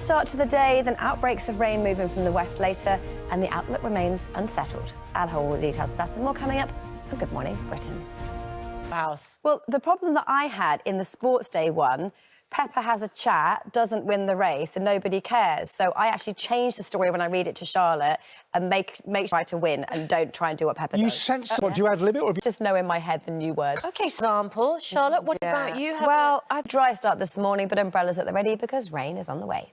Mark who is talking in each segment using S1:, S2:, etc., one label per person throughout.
S1: start to the day, then outbreaks of rain moving from the west later, and the outlook remains unsettled. I'll hold all the details of that and more coming up on Good Morning Britain.
S2: House.
S1: Well, the problem that I had in the Sports Day one, Pepper has a chat, doesn't win the race, and nobody cares. So I actually changed the story when I read it to Charlotte and make sure I to win and don't try and do what Pepper does.
S3: You sensible. Do you ad lib it, or have you...
S1: Just know in my head the new word.
S2: OK, example. Charlotte, what about you?
S1: Well, I had a dry start this morning, but umbrellas at the ready because rain is on the way.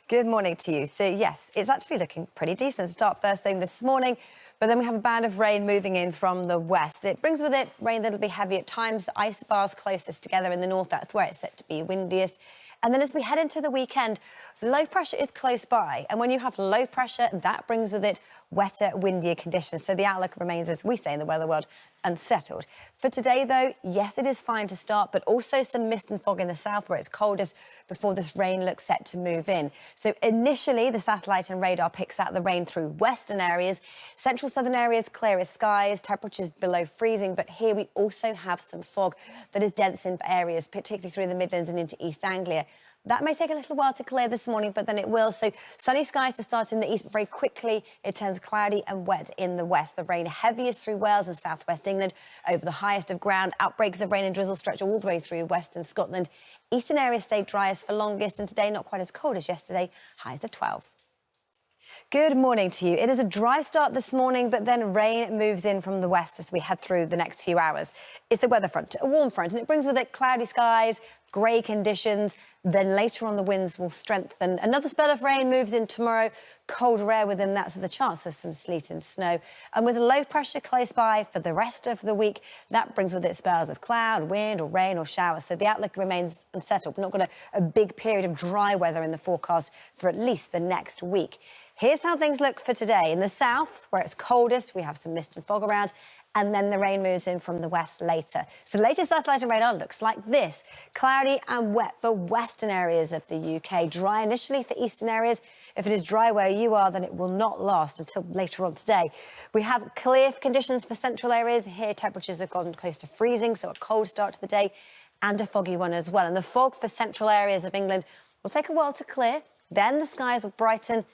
S1: Good morning to you. So, yes, it's actually looking pretty decent to start first thing this morning, but then we have a band of rain moving in from the west. It brings with it rain that'll be heavy at times. The isobars closest together in the north, that's where it's set to be windiest. And then as we head into the weekend, low pressure is close by. And when you have low pressure, that brings with it wetter, windier conditions. So the outlook remains, as we say in the weather world, unsettled. For today, though, yes, it is fine to start, but also some mist and fog in the south where it's coldest before this rain looks set to move in. So initially, the satellite and radar picks out the rain through western areas. Central southern areas, clearest skies, temperatures below freezing. But here we also have some fog that is dense in areas, particularly through the Midlands and into East Anglia. That may take a little while to clear this morning, but then it will. So sunny skies to start in the east, but very quickly it turns cloudy and wet in the west. The rain heaviest through Wales and southwest England over the highest of ground. Outbreaks of rain and drizzle stretch all the way through western Scotland. Eastern areas stay driest for longest, and today not quite as cold as yesterday, highs of 12. Good morning to you. It is a dry start this morning, but then rain moves in from the west as we head through the next few hours. It's a weather front, a warm front, and it brings with it cloudy skies, grey conditions. Then later on, the winds will strengthen. Another spell of rain moves in tomorrow. Colder air within that, so the chance of some sleet and snow. And with low pressure close by for the rest of the week, that brings with it spells of cloud, wind or rain or showers. So the outlook remains unsettled. We're not got a big period of dry weather in the forecast for at least the next week. Here's how things look for today. In the south, where it's coldest, we have some mist and fog around, and then the rain moves in from the west later. So the latest satellite and radar looks like this. Cloudy and wet for western areas of the UK. Dry initially for eastern areas. If it is dry where you are, then it will not last until later on today. We have clear conditions for central areas. Here, temperatures have gone close to freezing, so a cold start to the day and a foggy one as well. And the fog for central areas of England will take a while to clear. Then the skies will brighten,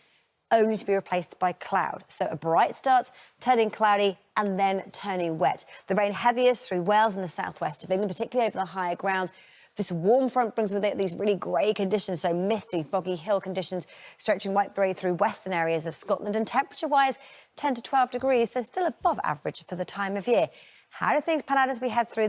S1: only to be replaced by cloud. So a bright start, turning cloudy and then turning wet. The rain heaviest through Wales and the southwest of England, particularly over the higher ground. This warm front brings with it these really grey conditions, so misty, foggy hill conditions stretching right through western areas of Scotland. And temperature-wise, 10 to 12 degrees, so still above average for the time of year. How do things pan out as we head through the